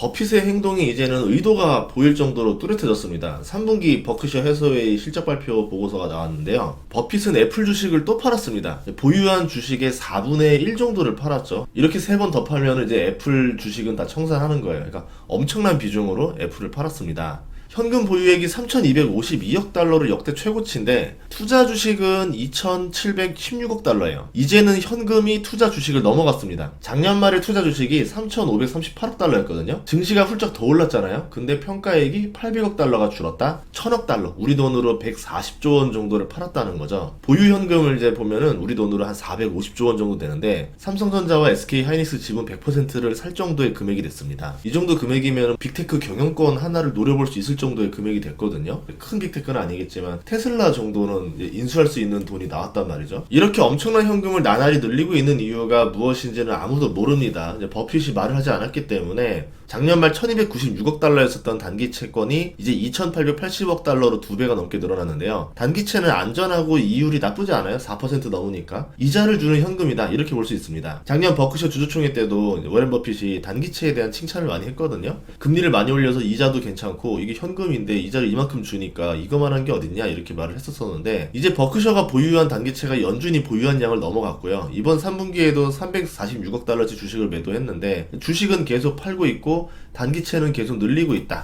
버핏의 행동이 이제는 의도가 보일 정도로 뚜렷해졌습니다. 3분기 버크셔 해서웨이 실적 발표 보고서가 나왔는데요. 버핏은 애플 주식을 또 팔았습니다. 보유한 주식의 4분의 1 정도를 팔았죠. 이렇게 3번 더 팔면 이제 애플 주식은 다 청산하는 거예요. 그러니까 엄청난 비중으로 애플을 팔았습니다. 현금 보유액이 3,252억 달러로 역대 최고치인데 투자 주식은 2,716억 달러예요. 이제는 현금이 투자 주식을 넘어갔습니다. 작년 말에 투자 주식이 3,538억 달러였거든요. 증시가 훌쩍 더 올랐잖아요. 근데 평가액이 800억 달러가 줄었다. 1,000억 달러, 우리 돈으로 140조 원 정도를 팔았다는 거죠. 보유 현금을 이제 보면은 우리 돈으로 한 450조 원 정도 되는데 삼성전자와 SK 하이닉스 지분 100%를 살 정도의 금액이 됐습니다. 이 정도 금액이면 빅테크 경영권 하나를 노려볼 수 있을 정도의 금액이 됐거든요. 큰 빅테크는 아니겠지만 테슬라 정도는 인수할 수 있는 돈이 나왔단 말이죠. 이렇게 엄청난 현금을 나날이 늘리고 있는 이유가 무엇인지는 아무도 모릅니다. 이제 버핏이 말을 하지 않았기 때문에 작년 말 1296억 달러였었던 단기 채권이 이제 2880억 달러로 2배가 넘게 늘어났는데요. 단기채는 안전하고 이율이 나쁘지 않아요. 4% 넘으니까. 이자를 주는 현금이다. 이렇게 볼 수 있습니다. 작년 버크셔 주주총회 때도 워렌 버핏이 단기채에 대한 칭찬을 많이 했거든요. 금리를 많이 올려서 이자도 괜찮고 이게 현금인데 이자를 이만큼 주니까 이거만 한 게 어딨냐 이렇게 말을 했었었는데 이제 버크셔가 보유한 단기채가 연준이 보유한 양을 넘어갔고요. 이번 3분기에도 346억 달러치 주식을 매도했는데 주식은 계속 팔고 있고 단기채는 계속 늘리고 있다.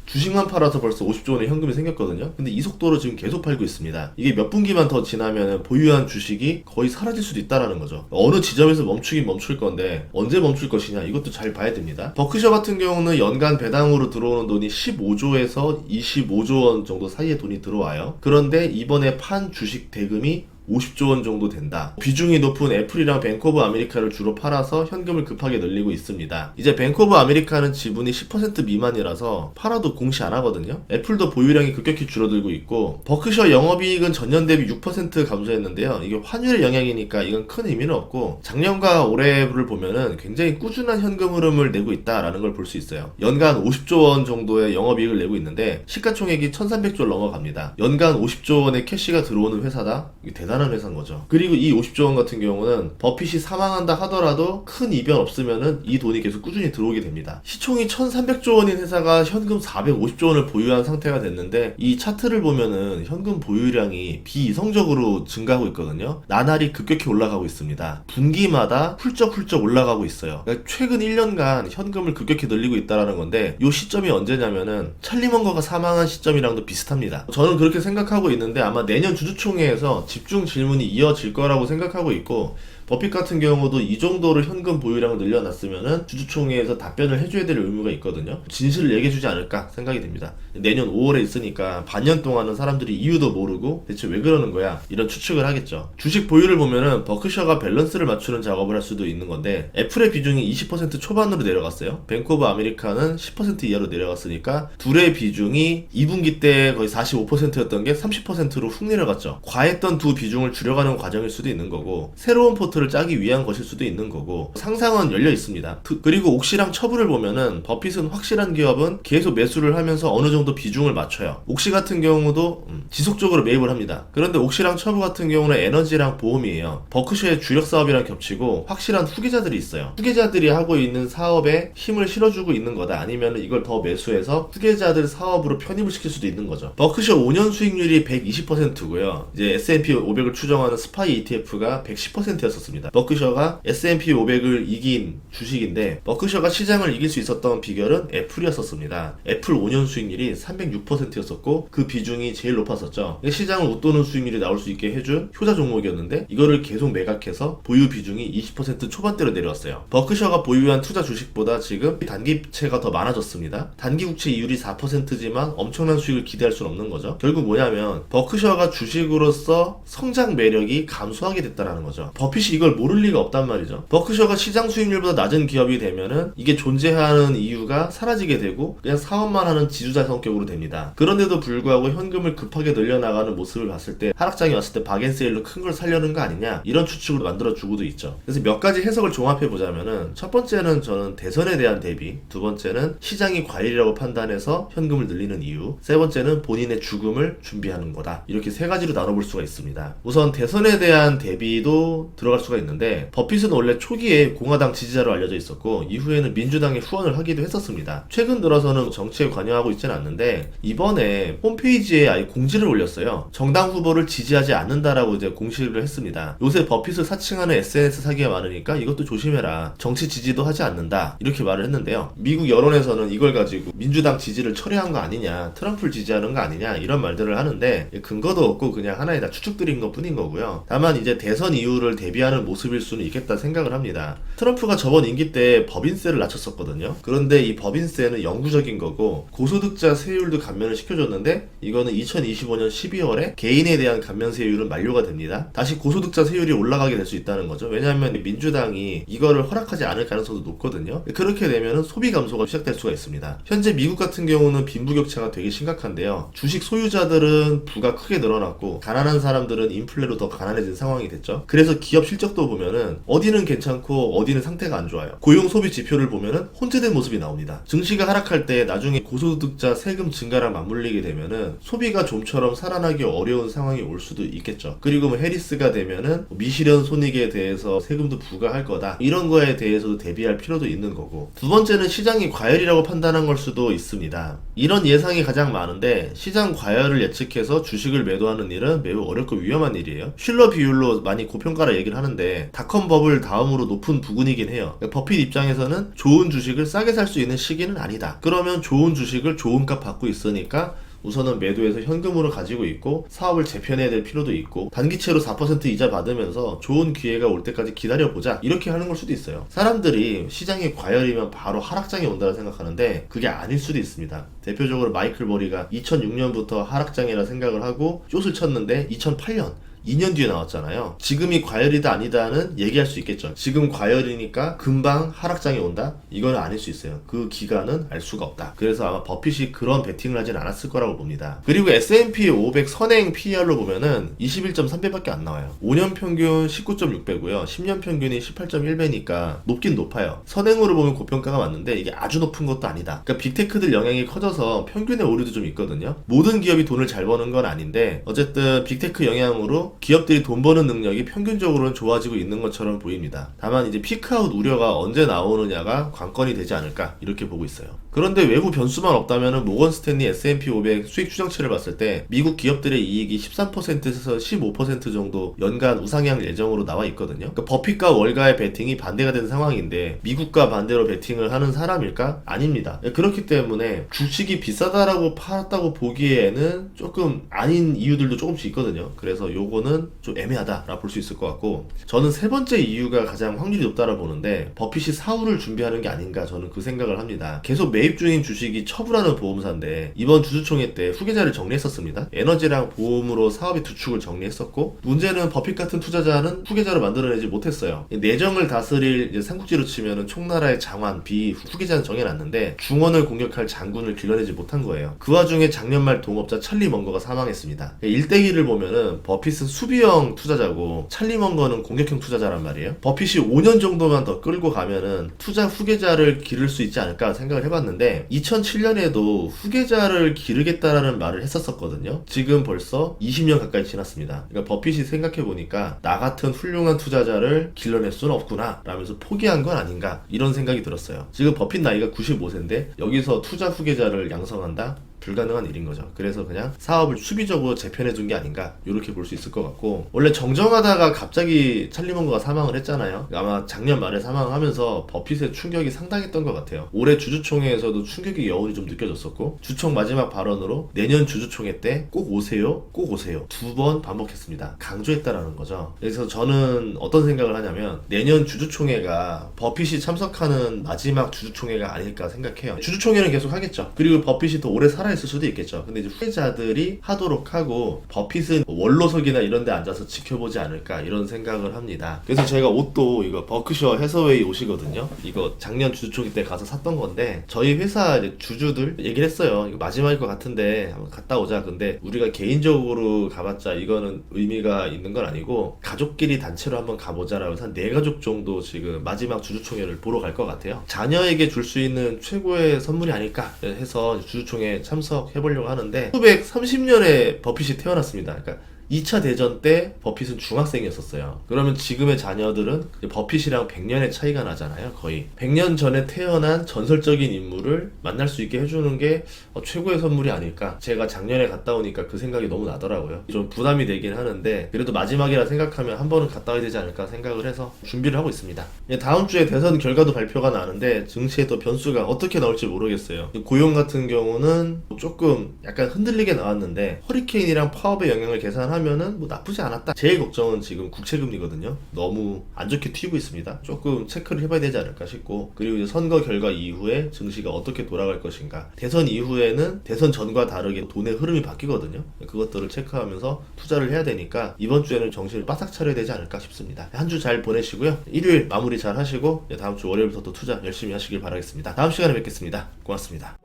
주식만 팔아서 벌써 50조 원의 현금이 생겼거든요. 근데 이 속도로 지금 계속 팔고 있습니다. 이게 몇 분기만 더 지나면 보유한 주식이 거의 사라질 수도 있다라는 거죠. 어느 지점에서 멈추긴 멈출 건데 언제 멈출 것이냐 이것도 잘 봐야 됩니다. 버크셔 같은 경우는 연간 배당으로 들어오는 돈이 15조에서 25조 원 정도 사이에 돈이 들어와요. 그런데 이번에 판 주식 대금이 50조 원 정도 된다. 비중이 높은 애플이랑 뱅크 오브 아메리카를 주로 팔아서 현금을 급하게 늘리고 있습니다. 이제 뱅크 오브 아메리카는 지분이 10% 미만이라서 팔아도 공시 안 하거든요. 애플도 보유량이 급격히 줄어들고 있고 버크셔 영업이익은 전년 대비 6% 감소했는데요. 이게 환율의 영향이니까 이건 큰 의미는 없고 작년과 올해를 보면은 굉장히 꾸준한 현금 흐름을 내고 있다라는 걸 볼 수 있어요. 연간 50조 원 정도의 영업이익을 내고 있는데 시가총액이 1300조를 넘어갑니다. 연간 50조 원의 캐시가 들어오는 회사다? 이게 대단한 회사인 거죠. 그리고 이 50조 원 같은 경우는 버핏이 사망한다 하더라도 큰 이변 없으면은 이 돈이 계속 꾸준히 들어오게 됩니다. 시총이 1300조 원인 회사가 현금 450조 원을 보유한 상태가 됐는데 이 차트를 보면은 현금 보유량이 비이성적으로 증가하고 있거든요. 나날이 급격히 올라가고 있습니다. 분기마다 훌쩍훌쩍 올라가고 있어요. 그러니까 최근 1년간 현금을 급격히 늘리고 있다라는 건데 이 시점이 언제냐면은 찰리 먼거가 사망한 시점이랑도 비슷합니다. 저는 그렇게 생각하고 있는데 아마 내년 주주총회에서 집중 질문이 이어질 거라고 생각하고 있고 버핏 같은 경우도 이 정도로 현금 보유량을 늘려놨으면은 주주총회에서 답변을 해줘야 될 의무가 있거든요. 진실을 얘기해주지 않을까 생각이 됩니다. 내년 5월에 있으니까 반년 동안은 사람들이 이유도 모르고 대체 왜 그러는 거야 이런 추측을 하겠죠. 주식 보유를 보면은 버크셔가 밸런스를 맞추는 작업을 할 수도 있는 건데 애플의 비중이 20% 초반으로 내려갔어요. 뱅크 오브 아메리카는 10% 이하로 내려갔으니까 둘의 비중이 2분기 때 거의 45%였던 게 30%로 훅 내려갔죠. 과했던 두 비중을 줄여가는 과정일 수도 있는 거고 새로운 포트를 짜기 위한 것일 수도 있는 거고 상상은 열려 있습니다. 그리고 옥시랑 처분을 보면은 버핏은 확실한 기업은 계속 매수를 하면서 어느 정도 비중을 맞춰요. 옥시 같은 경우도 지속적으로 매입을 합니다. 그런데 옥시랑 처분 같은 경우는 에너지랑 보험이에요. 버크셔의 주력 사업이랑 겹치고 확실한 후계자들이 있어요. 후계자들이 하고 있는 사업에 힘을 실어주고 있는 거다. 아니면 이걸 더 매수해서 후계자들 사업으로 편입을 시킬 수도 있는 거죠. 버크셔 5년 수익률이 120%고요. 이제 S&P 500을 추정하는 스파이 ETF가 110%였었습니다. 버크셔가 S&P 500을 이긴 주식인데 버크셔가 시장을 이길 수 있었던 비결은 애플이었었습니다. 애플 5년 수익률이 306%였었고 그 비중이 제일 높았었죠. 시장을 웃도는 수익률이 나올 수 있게 해준 효자 종목이었는데 이거를 계속 매각해서 보유 비중이 20% 초반대로 내려왔어요. 버크셔가 보유한 투자 주식보다 지금 단기채가 더 많아졌습니다. 단기 국채 이율이 4%지만 엄청난 수익을 기대할 수는 없는 거죠. 결국 뭐냐면 버크셔가 주식으로서 성장 매력이 감소하게 됐다는 거죠. 버핏이 이걸 모를 리가 없단 말이죠. 버크셔가 시장 수익률보다 낮은 기업이 되면은 이게 존재하는 이유가 사라지게 되고 그냥 사업만 하는 지주자 성격으로 됩니다. 그런데도 불구하고 현금을 급하게 늘려나가는 모습을 봤을 때 하락장이 왔을 때 박앤세일로 큰 걸 살려는 거 아니냐 이런 추측으로 만들어주고도 있죠. 그래서 몇 가지 해석을 종합해보자면은 첫 번째는 저는 대선에 대한 대비, 두 번째는 시장이 과일이라고 판단해서 현금을 늘리는 이유, 세 번째는 본인의 죽음을 준비하는 거다. 이렇게 세 가지로 나눠볼 수가 있습니다. 우선 대선에 대한 대비도 들어갈 수가 있는데, 버핏은 원래 초기에 공화당 지지자로 알려져 있었고 이후에는 민주당에 후원을 하기도 했었습니다. 최근 들어서는 정치에 관여하고 있지는 않는데 이번에 홈페이지에 아예 공지를 올렸어요. 정당 후보를 지지하지 않는다라고 이제 공시를 했습니다. 요새 버핏을 사칭하는 SNS 사기가 많으니까 이것도 조심해라. 정치 지지도 하지 않는다. 이렇게 말을 했는데요. 미국 여론에서는 이걸 가지고 민주당 지지를 철회한 거 아니냐, 트럼프를 지지하는 거 아니냐 이런 말들을 하는데 근거도 없고 그냥 하나의 다 추측들인 것 뿐인 거고요. 다만 이제 대선 이후를 대비하는 모습일 수는 있겠다 생각을 합니다. 트럼프가 저번 임기 때 법인세를 낮췄었거든요. 그런데 이 법인세는 영구적인 거고 고소득자 세율도 감면을 시켜줬는데 이거는 2025년 12월에 개인에 대한 감면 세율은 만료가 됩니다. 다시 고소득자 세율이 올라가게 될 수 있다는 거죠. 왜냐하면 민주당이 이거를 허락하지 않을 가능성도 높거든요. 그렇게 되면 소비 감소가 시작될 수가 있습니다. 현재 미국 같은 경우는 빈부격차가 되게 심각한데요. 주식 소유자들은 부가 크게 늘어났고 가난한 사람들은 인플레로 더 가난해진 상황이 됐죠. 그래서 기업 실적도 보면은 어디는 괜찮고 어디는 상태가 안 좋아요. 고용 소비 지표를 보면은 혼재된 모습이 나옵니다. 증시가 하락할 때 나중에 고소득자 세금 증가랑 맞물리게 되면은 소비가 좀처럼 살아나기 어려운 상황이 올 수도 있겠죠. 그리고 뭐 해리스가 되면은 미실현 손익에 대해서 세금도 부과할 거다. 이런 거에 대해서도 대비할 필요도 있는 거고. 두 번째는 시장이 과열이라고 판단한 걸 수도 있습니다. 이런 예상이 가장 많은데 시장 과열을 예측해서 주식을 매도하는 일은 매우 어렵고 위험한 일이에요. 슐러 비율로 많이 고평가라 얘기를 하는데 닷컴 버블 다음으로 높은 부근이긴 해요. 버핏 입장에서는 좋은 주식을 싸게 살 수 있는 시기는 아니다. 그러면 좋은 주식을 좋은 값 받고 있으니까 우선은 매도해서 현금으로 가지고 있고 사업을 재편해야 될 필요도 있고 단기채로 4% 이자 받으면서 좋은 기회가 올 때까지 기다려보자 이렇게 하는 걸 수도 있어요. 사람들이 시장이 과열이면 바로 하락장이 온다고 생각하는데 그게 아닐 수도 있습니다. 대표적으로 마이클 버리가 2006년부터 하락장이라 생각을 하고 숏을 쳤는데 2008년 2년 뒤에 나왔잖아요. 지금이 과열이다 아니다는 얘기할 수 있겠죠. 지금 과열이니까 금방 하락장이 온다? 이건 아닐 수 있어요. 그 기간은 알 수가 없다. 그래서 아마 버핏이 그런 베팅을 하진 않았을 거라고 봅니다. 그리고 S&P 500 선행 PER로 보면은 21.3배밖에 안 나와요. 5년 평균 19.6배고요. 10년 평균이 18.1배니까 높긴 높아요. 선행으로 보면 고평가가 맞는데 이게 아주 높은 것도 아니다. 그러니까 빅테크들 영향이 커져서 평균의 오류도 좀 있거든요. 모든 기업이 돈을 잘 버는 건 아닌데 어쨌든 빅테크 영향으로 기업들이 돈 버는 능력이 평균적으로는 좋아지고 있는 것처럼 보입니다. 다만 이제 피크아웃 우려가 언제 나오느냐가 관건이 되지 않을까 이렇게 보고 있어요. 그런데 외부 변수만 없다면 모건 스탠리 S&P 500 수익 추정치를 봤을 때 미국 기업들의 이익이 13%에서 15% 정도 연간 우상향 예정으로 나와 있거든요. 그러니까 버핏과 월가의 베팅이 반대가 된 상황인데 미국과 반대로 베팅을 하는 사람일까? 아닙니다. 그렇기 때문에 주식이 비싸다라고 팔았다고 보기에는 조금 아닌 이유들도 조금씩 있거든요. 그래서 요거는 좀 애매하다라고 볼 수 있을 것 같고 저는 세 번째 이유가 가장 확률이 높다라고 보는데 버핏이 사후를 준비하는 게 아닌가 저는 그 생각을 합니다. 계속 매입 중인 주식이 처분하는 보험사인데 이번 주주총회 때 후계자를 정리했었습니다. 에너지랑 보험으로 사업의 두 축을 정리했었고 문제는 버핏 같은 투자자는 후계자로 만들어내지 못했어요. 내정을 다스릴 이제 삼국지로 치면은 총나라의 장관 비 후계자는 정해놨는데 중원을 공격할 장군을 길러내지 못한 거예요. 그 와중에 작년 말 동업자 찰리 먼거가 사망했습니다. 일대기를 보면은 버핏은 수비형 투자자고 찰리 먼거는 공격형 투자자란 말이에요. 버핏이 5년 정도만 더 끌고 가면은 투자 후계자를 기를 수 있지 않을까 생각을 해봤는데 2007년에도 후계자를 기르겠다라는 말을 했었거든요. 지금 벌써 20년 가까이 지났습니다. 그러니까 버핏이 생각해보니까 나 같은 훌륭한 투자자를 길러낼 수는 없구나 라면서 포기한 건 아닌가 이런 생각이 들었어요. 지금 버핏 나이가 95세인데 여기서 투자 후계자를 양성한다? 불가능한 일인 거죠. 그래서 그냥 사업을 수비적으로 재편해 둔 게 아닌가 이렇게 볼 수 있을 것 같고 원래 정정하다가 갑자기 찰리 먼거가 사망을 했잖아요. 아마 작년 말에 사망하면서 버핏의 충격이 상당했던 것 같아요. 올해 주주총회에서도 충격의 여운이 좀 느껴졌었고 주총 마지막 발언으로 내년 주주총회 때 꼭 오세요 꼭 오세요 두 번 반복했습니다. 강조했다라는 거죠. 그래서 저는 어떤 생각을 하냐면 내년 주주총회가 버핏이 참석하는 마지막 주주총회가 아닐까 생각해요. 주주총회는 계속 하겠죠. 그리고 버핏이 더 오래 살아있을 수도 있겠죠. 근데 이제 후계자들이 하도록 하고 버핏은 원로석이나 이런 데 앉아서 지켜보지 않을까 이런 생각을 합니다. 그래서 제가 옷도 이거 버크셔 해서웨이 옷이거든요. 이거 작년 주주총회 때 가서 샀던 건데 저희 회사 이제 주주들 얘기를 했어요. 이거 마지막일 것 같은데 한번 갔다 오자. 근데 우리가 개인적으로 가봤자 이거는 의미가 있는 건 아니고 가족끼리 단체로 한번 가보자라고 해서 한 4가족 정도 지금 마지막 주주총회를 보러 갈 것 같아요. 자녀에게 줄 수 있는 최고의 선물이 아닐까 해서 주주총회 참석해보려고 하는데 1930년에 버핏이 태어났습니다. 그러니까 2차 대전 때 버핏은 중학생이었었어요. 그러면 지금의 자녀들은 버핏이랑 100년의 차이가 나잖아요. 거의 100년 전에 태어난 전설적인 인물을 만날 수 있게 해주는 게 최고의 선물이 아닐까. 제가 작년에 갔다 오니까 그 생각이 너무 나더라고요. 좀 부담이 되긴 하는데 그래도 마지막이라 생각하면 한 번은 갔다 와야 되지 않을까 생각을 해서 준비를 하고 있습니다. 다음 주에 대선 결과도 발표가 나는데 증시에 또 변수가 어떻게 나올지 모르겠어요. 고용 같은 경우는 조금 약간 흔들리게 나왔는데 허리케인이랑 파업의 영향을 계산하면은 뭐 나쁘지 않았다. 제일 걱정은 지금 국채금리거든요. 너무 안 좋게 튀고 있습니다. 조금 체크를 해봐야 되지 않을까 싶고, 그리고 이제 선거 결과 이후에 증시가 어떻게 돌아갈 것인가. 대선 이후에는 대선 전과 다르게 돈의 흐름이 바뀌거든요. 그것들을 체크하면서 투자를 해야 되니까 이번 주에는 정신을 바싹 차려야 되지 않을까 싶습니다. 한 주 잘 보내시고요. 일요일 마무리 잘 하시고 다음 주 월요일부터 또 투자 열심히 하시길 바라겠습니다. 다음 시간에 뵙겠습니다. 고맙습니다.